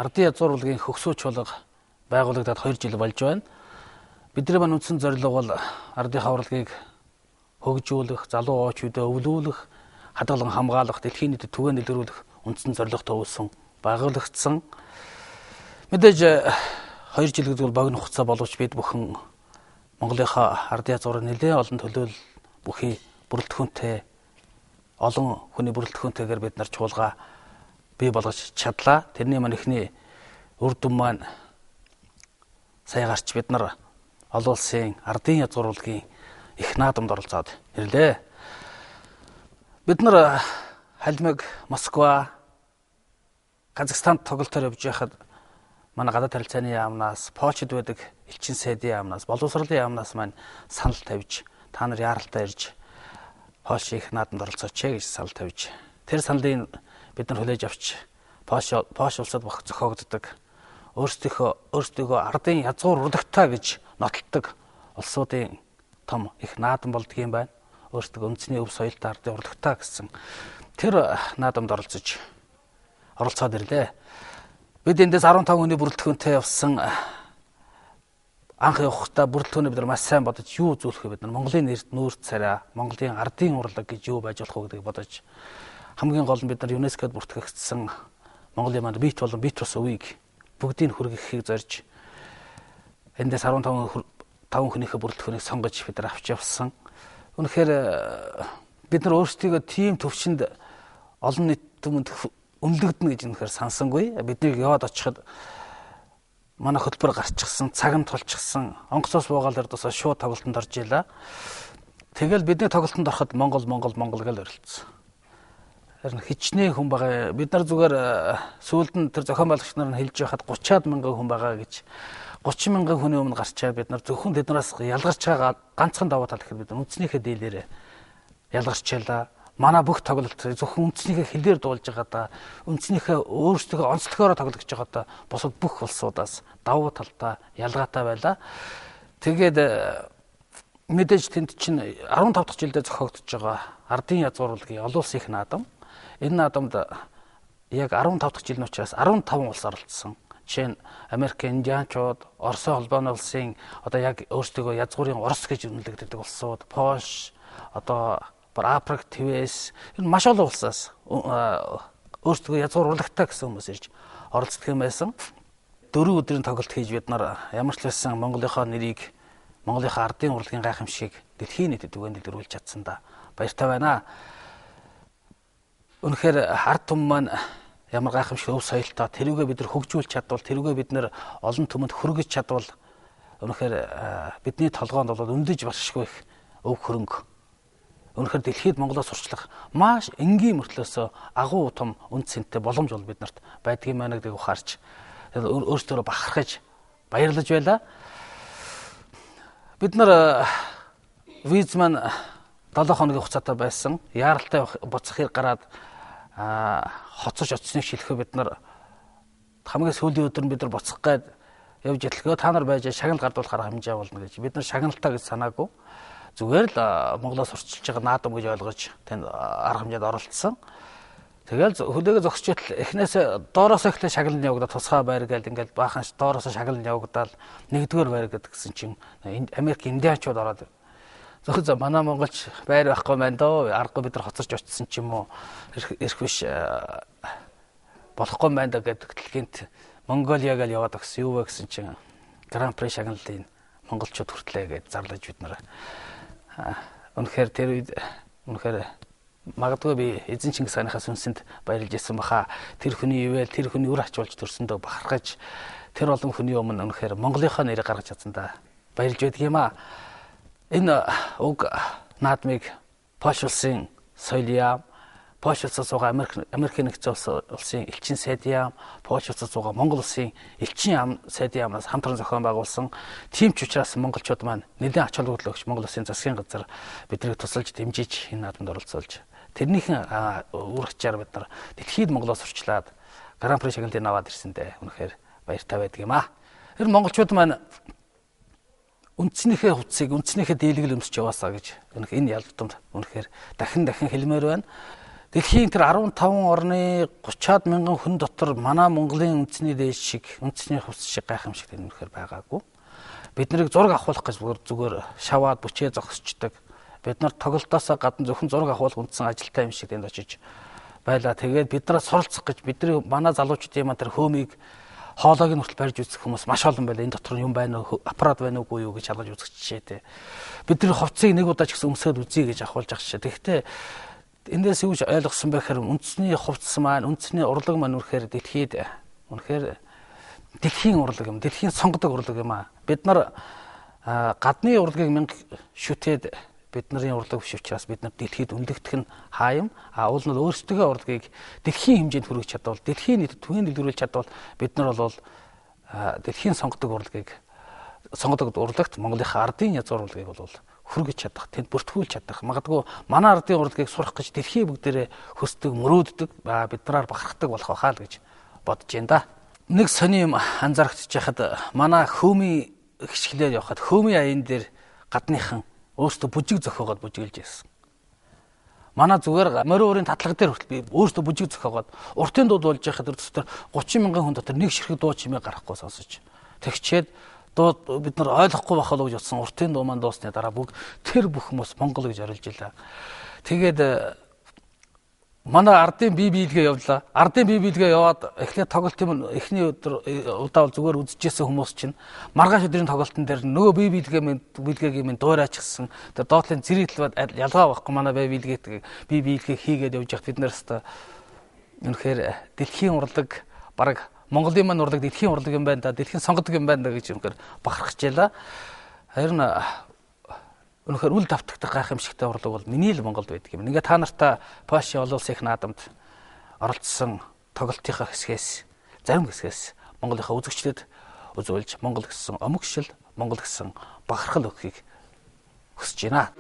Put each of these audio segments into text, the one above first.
ардын язгуур урлагийн хөгсөө чуулга байгуулагдаад 2 жил болж байна. Бидний маань үндсэн зорилго бол ардынхаа урлагийг хөгжүүлэх, залуу очуудаа өвлүүлэх, хадгалан хамгаалах, дэлхийн нийтэд түгээн илрүүлэх үндсэн зорилготой үүссэн байгуулагдсан. Мэдээж 2 жил гэдэг бол богино хугацаа боловч бид бүхэн Монголынхаа ардын язгуурыг нэлээд олон төлөөлөл бүхий бүрэлдэхүүнтэй олон хүний бүрэлдэхүүнтэйгээр бид нар чуулга бий болгож чадлаа. Тэрний маань эхний үр дүн маань сая гарч бид нар олон улсын ардын язгуур урлагийн их наадамд оролцоод ирлээ. Бид нар халимаг Москва, Казахстанд тоглолтоор явж байхад манай гадаад харилцааны яамнаас, Польшид байдаг элчин сайдын яамнаас, боловсролын яамнаас маань санал тавьж, та нар яаралтай ирж Польш их наадамд оролцооч гэж санал тавьж, тэр саналыг бид нар хүлээж авч Польш улсад зохиогддог өөрсдийнхөө ардын язгуур урлагтаа гэж нотолдог улсуудын том их наадам болдго юм байна. Өөрсдөө үндэсний өв соёлтой ардын урлагтаа гэсэн тэр наадамд оролцоод ирлээ. Бид эндээс 15 хүний бүрэлдэхүүнтэй явсан анх явахдаа бүрэлдэхүүнээ бид нар маш сайн бодож юу үзүүлэх вэ? Бид нар Монголын нэрт нүүрт царай, Монголын ардын урлаг гэж юу байж болох вэ гэдгийг бодож хамгийн гол нь бид нар ЮНЕСКОд бүртгэгдсэн Монголын маань бит болон бит бус өвийг бүгдийг хүргэхийг зорж эндээс 15 хүнийхээ бүрэлдэхүүнийг сонгож бид нар авч явсан. Үнэхээр бид нар өөрсдийгөө тийм төвчөнд олон нийтэд үнэлэгдэнэ гэж үнэхээр сансангүй. Бидний яваад очиход манай хөтөлбөр гарчихсан, цагт тулчихсан, онгоцоос буугаал өрдөөсөө шууд тоглолтод орж ийлаа. Тэгэл бидний тоглолтод ороход Монгол гэж оролцсон. Харин хичнээн хүн байгаа. Бид нар зүгээр сүүлд нь тэр зохион байгуулагч нар нь хэлж байхад 30-аад мянган хүн байгаа гэж 30 мянган хүний өмнө гарчаа бид нар зөвхөн тэднээс ялгарч байгаа ганцхан давуу тал гэхэд бид үндснийхээ дийлээрээ ялгарч ялаа. Манай бүх тоглолт зөвхөн үндснийхээ хэлээр дуулж байгаадаа үндснийхээ өөрсдөө онцлогоороо тоглож байгаадаа бусад бүх улсуудаас давуу талтай ялгаатай байлаа. Тэгээд мэдээж тэнд чинь 15 дахь жилдээ зохиогдож байгаа ардын язгуур урлагийн олон улсын их наадам. Энэ наадамд яг 15 дахь жил нь учраас 15 улс оролцсон. Жишээ нь Америк, Индианчууд, Оросын холбооны улсын одоо яг өөрсдөө язгуурын Орос гэж үнэлэгддэг улсууд, Польш, одоо Африк, Твэс энэ маш олон улсаас өөрсдөө язгуур урлагтай гэсэн хүмүүс ирж оролцдог юм байсан. 4 өдрийн тоглолт хийж бид нар ямар ч байсан Монголынхаа нэрийг, Монголынхаа ардын урлагийн гайхамшигыг дэлхийн нийтэд түгээн илрүүлж чадсандаа баяртай байна. Үнэхээр ард түмэн маань ямар гайхамшиг өв соёлтой тэрүүгээ бид нар хөгжүүлж чадвал, тэрүүгээ бид нар олон түмэнд хүргэж чадвал үнэхээр бидний толгоонд бол өндөж баршгүй их өв хөрөнгө. Үнэхээр дэлхийд Монголоос сурчлах маш энгийн мөртлөөсөө агуу том үнд цэнтэй боломж бол биднэрт байдгийн маа гэдгийг ухаарч өөрсдөө бахархаж баярлаж байлаа. Бид нар виз маань 7 хоногийн хугацаатай байсан. Яаралтай буцах хэрэг гараад хоцорч очсныг шилэхөө бид нар хамгийн сүүлийн өдөр нь бид нар буцах гээд явж ятлгаа та нар байж шагнал гардуулах арга хэмжээ болно гэж. Бид нар шагналтаа гэж санаагүй. Зүгээр л Монголоос урчилж байгаа наадам гэж ойлгож тэнд арга хэмжээнд оролцсон. Тэгэл хүлээгээ зогсож байтал эхнээс доороос эхлээ шагнал нь явагдаад тусгай байр гээл ингээл баахан доороос шагнал нь явагдаад нэгдүгээр байр гэдгсэн чинь Америк, Индианчууд ороод зөвхөн манай монголч байр байхгүй байна дөө. Аргагүй бид нар хоцорч очсон ч юм уу ирэх биш болохгүй байна гэдэг дэлхийд Монголиа гэж яваад өгсөн юу вэ гэсэн чинь Гран При шагналын монголчууд хүртлээ гэж зарлаж бид нар үнэхээр тэр үед үнэхээр магадгүй би эзэн Чингис хааныхаас үнсэнд баярлж ирсэн баха. Тэр хүний ивэл тэр хүний үр ач болж төрсөндөө бахархаж тэр олон хүний өмнө үнэхээр Монголынхаа нэрийг гаргаж чадсандаа баярлж байдаг юм аа. Энэ уг наадмыг Польш улсын соёлын яам, Польш улсаас суугаа Америкийн нэгдсэн улсын элчин сайдын яам, Польш улсаас суугаа Монгол улсын элчин яам сайдын яамнаас хамтран зохион байгуулсан. Тийм ч учраас монголчууд маань нэлээд ач холбогдол өгч Монгол улсын засгийн газар биднийг тусалж дэмжиж энэ наадамд оролцуулж тэрнийхэн үр ачаар бид нар дэлхийд Монголоос урчлаад Гран При шагналыг аваад ирсэндээ үнэхээр баяртай байдаг юм аа. Тэр монголчууд маань үндснийхээ хувцсыг үндснийхээ дийлгэл өмсөж яваасаа гэж энэ ялгтамд үнэхээр дахин хэлмээр байна. Дэлхийн тэр 15 орны 30-аад мянган хүн дотор манай Монголын үндэсний дээж шиг, үндэсний хувцс шиг гайхамшигт үнэхээр байгаагүй. Бид нарыг зураг авахлах гэж зүгээр шаваад бүчээ зогсчдаг. Бид нар тоглолтоосоо гадна зөвхөн зураг авах үндсэн ажилтаа юм шиг энд очиж байлаа. Тэгээд бид нараас суралцах гэж бидний манай залуучдын маань тэр хөөмийг хоолойг нь хүртэл барьж үзэх хүмүүс маш олон байлаа. Энэ дотор юм байна уу, аппарат байна уугүй юу гэж шалгаж үзэх жишээтэй. Бидний хувцсыг нэг удаа ч гэсэн өмсөд үзье гэж ахуулж ах жишээ. Тэгэхдээ эндээс юу гэж ойлгосон байхээр үндэсний хувцс маань, үндэсний урлаг маань үнэхээр дэлхийн урлаг юм. Дэлхийн сонгодог урлаг юм аа. Бид нар гадны урлагийг мянга шүтээд бидний урлаг биш учраас бид нар дэлхийд үнэлэгдэх нь хаа юм. Уул нь өөрсдөө урлагийг дэлхийн хэмжээнд хүргэж чадвал, дэлхийн нийтэд түгээн дэлгэрүүлж чадвал бид нар бол дэлхийн сонгодог урлагийг сонгодог урлагт Монголынхаа ардын язгуур урлагийг бол хүргэж чадах, тэнд бүртгүүлж чадах. Магадгүй манай ардын урлагийг сурах гэж дэлхийн бүгдээрээ хөсдөг, мөрөөддөг, бид нараар бахархдаг болох байхаа л гэж бодож байна да. Нэг сони юм анзаарч яхад манай хөөмийн хичгэлээр явхад хөөмийн аян дээр гадныхан өөртөө бүжиг зохиогоод бүжиглж байсан. Манай зүгээр морин өөрийн татлага дээр хүртэл би өөртөө бүжиг зохиогоод уртын дууд болж яхад тэр 30 мянган хүн дотор нэг ширхэг дуу чимээ гарахгүй сонсож. Тэгчээд дууд бид нар ойлгохгүй байх болов гэж бодсон уртын дуу маань дуусны дараа тэр бүх хүмүүс Монгол гэж орилж илаа. Тэгээд манай ардын бие биелгээ явлаа. Ардын бие биелгээ яваад эхлээд тоглолт юм эхний удаа бол зүгээр үзчихсэн хүмүүс чинь маргааш өдрийн тоглолтын дээр нөгөө бие биелгээгийн минь дуурайчихсан. Тэр доотлын зэрэг талбад ялгаа байхгүй манай бие биелгээ хийгээд явж байхад бид нараас та үнэхээр дэлхийн урлаг бараг Монголын маань урлаг дэлхийн урлаг юм байна да. Дэлхийн сонгодог юм байна да гэж үнэхээр бахархаж ялаа. Харин өнөхөр үл давтагдах гайхамшигтай урлаг бол миний л Монголд байдаг юм. Ингээ та нартай Польшийн олон улсын их наадамд оролцсон тоглолтынхаа хэсгээс зарим хэсгээс Монголынхаа үзэгчдэд үзүүлж Монгол гэсэн омогшил, Монгол гэсэн бахархал өгөхийг хүсэж байна.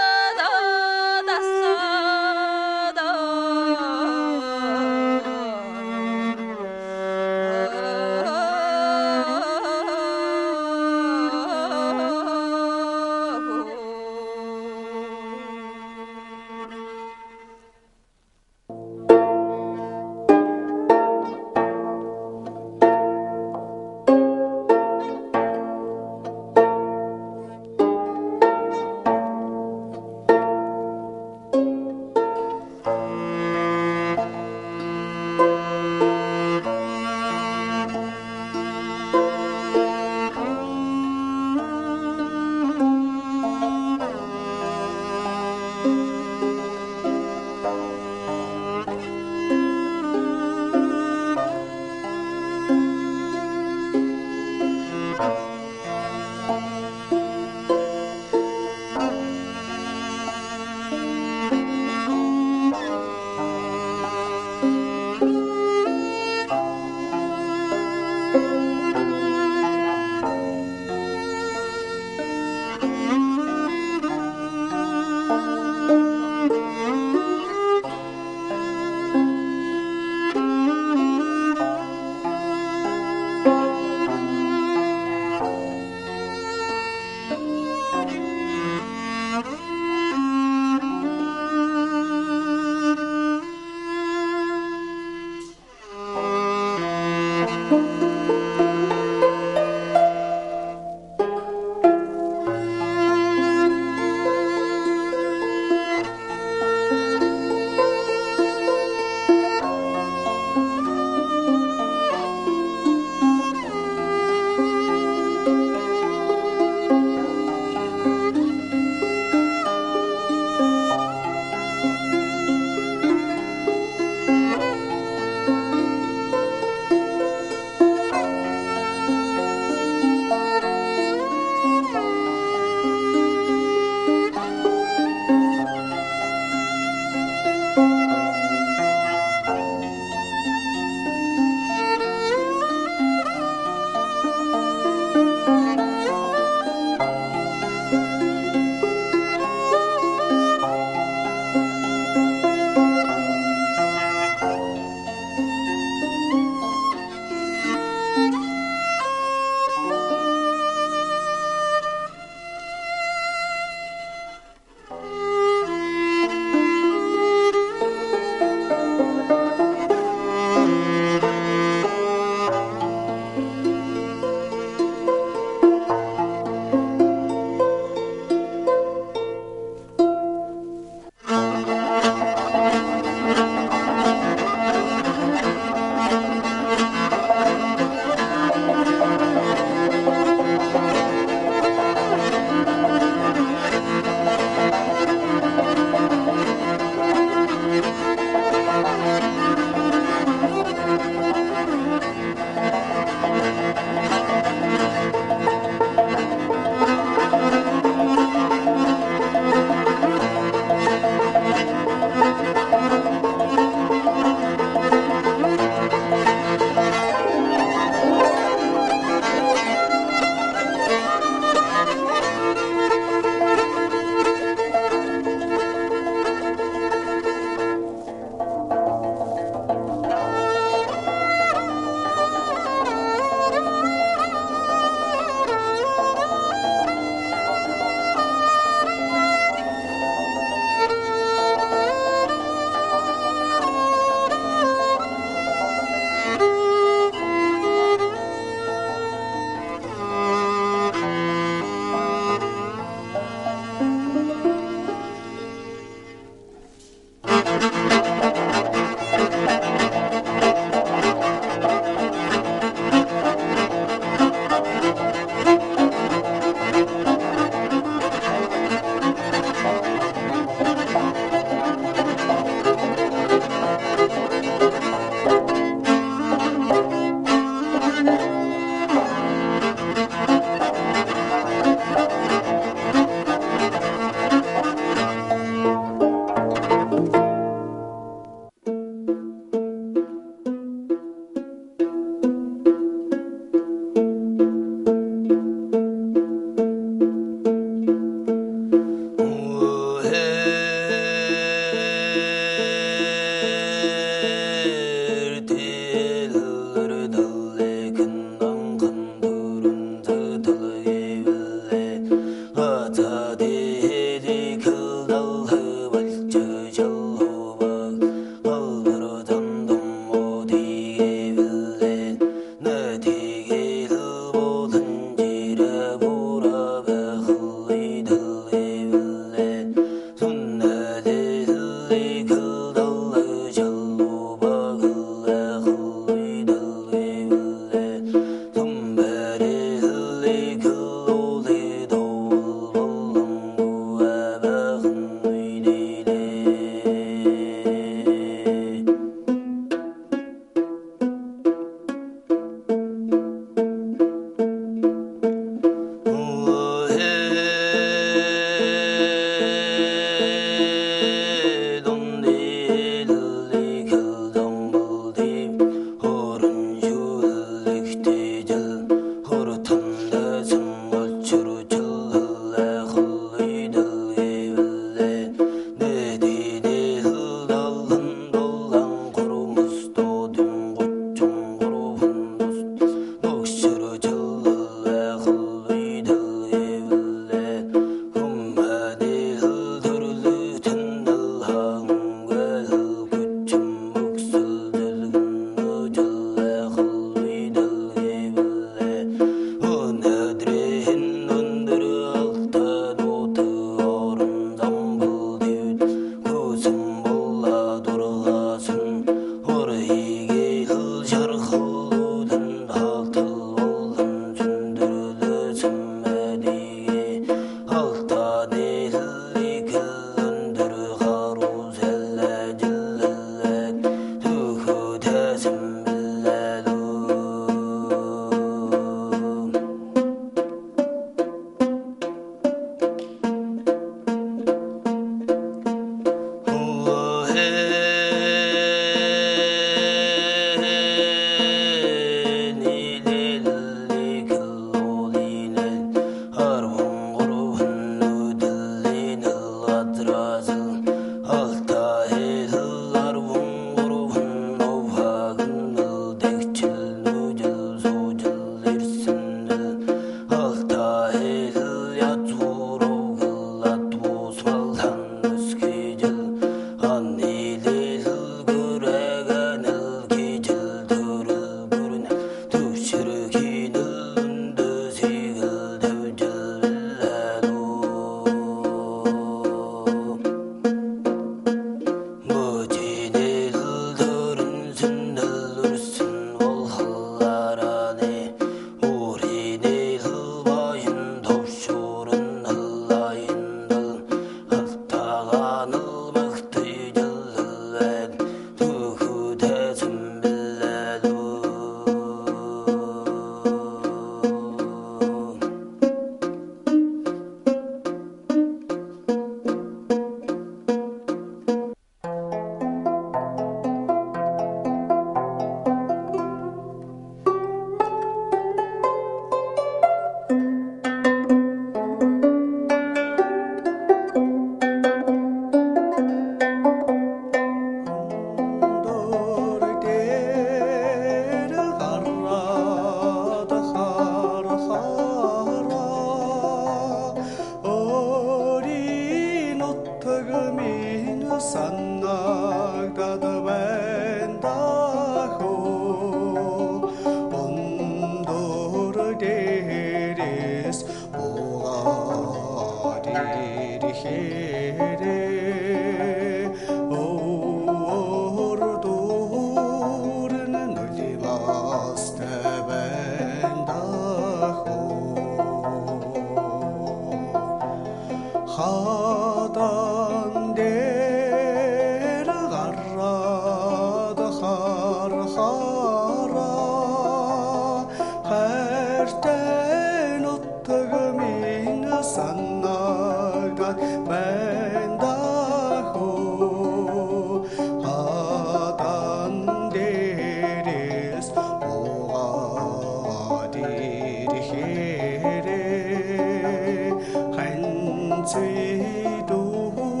한지도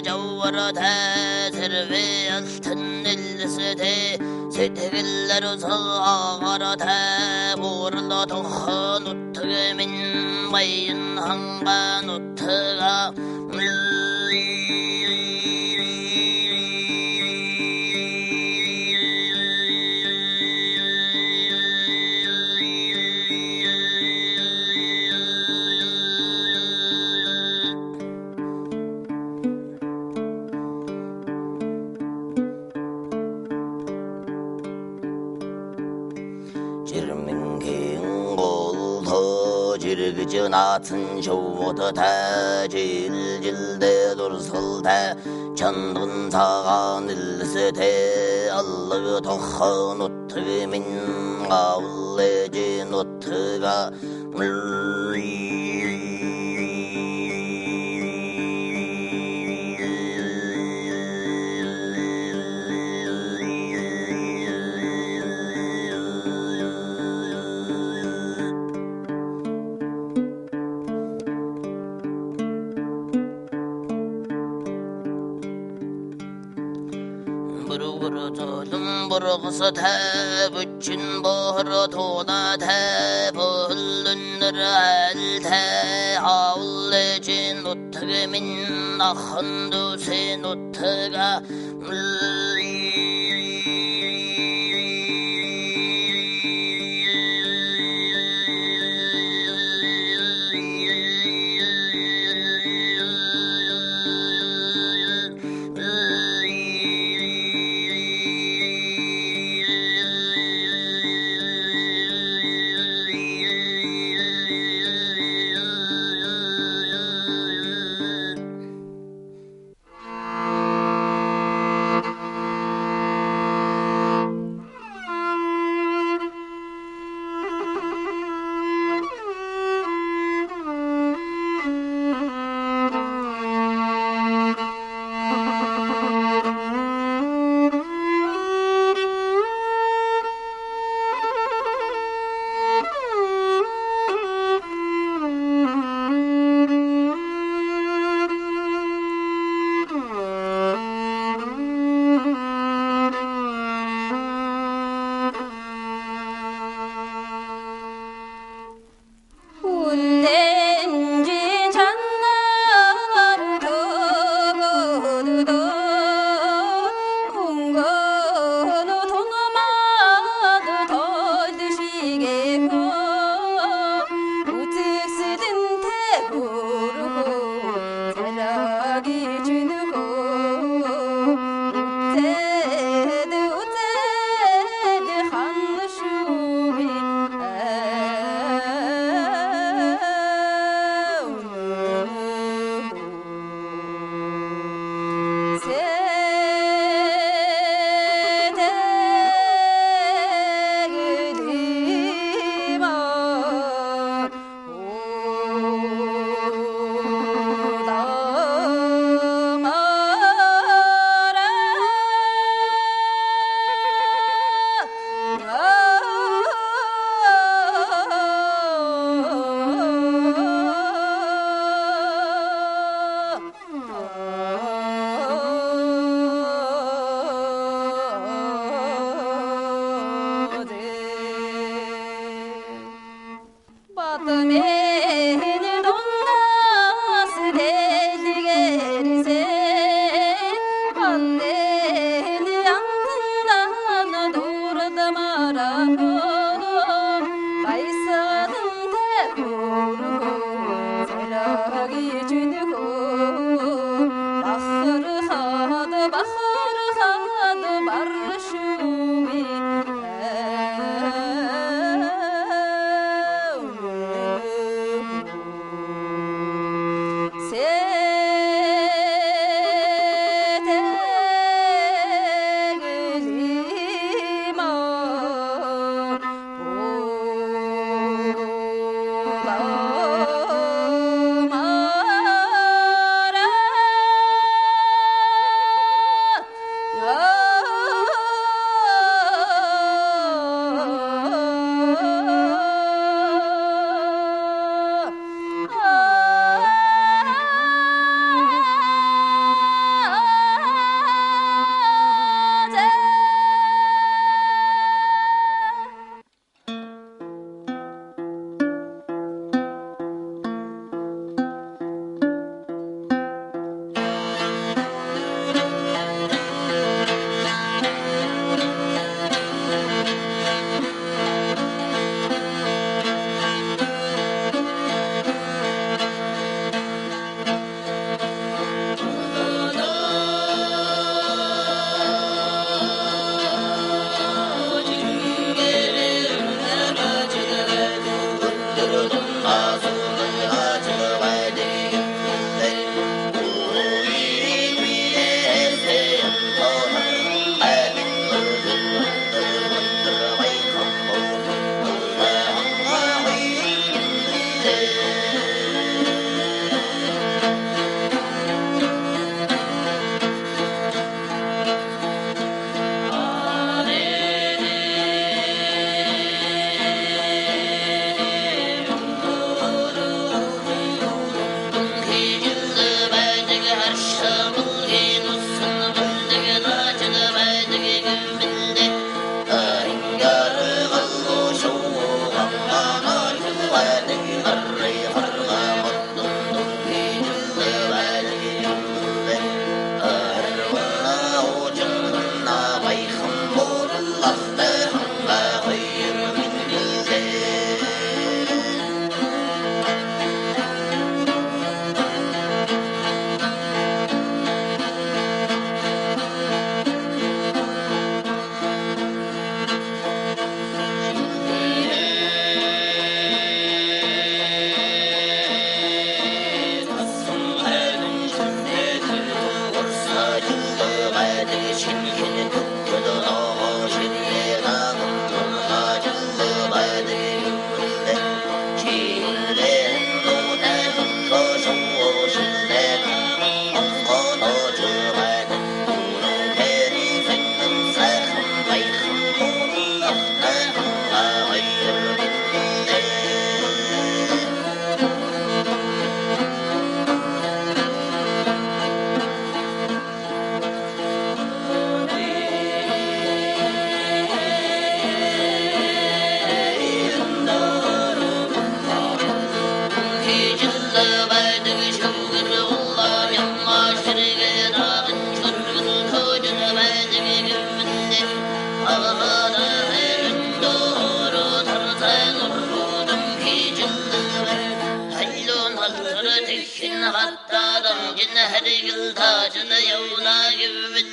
жауырда сервеялтын ілсіде сетігілер сағарда бұрылы тұқын ұттығы мен байын ханған ұттыға jirgicin atın şovudu da cilcilde dursul da çandın sağan ilsi de allığı toğun uttığı min gavlecin uttığa burğusu təb üçün boğru tuğda təb üllünür əl təb havul için uttığı min axındu sen uttığa ağada helin doğru tarzan urudum hicildir hallun haltırı tekin hattadım cin her yıl tacını yavla gibi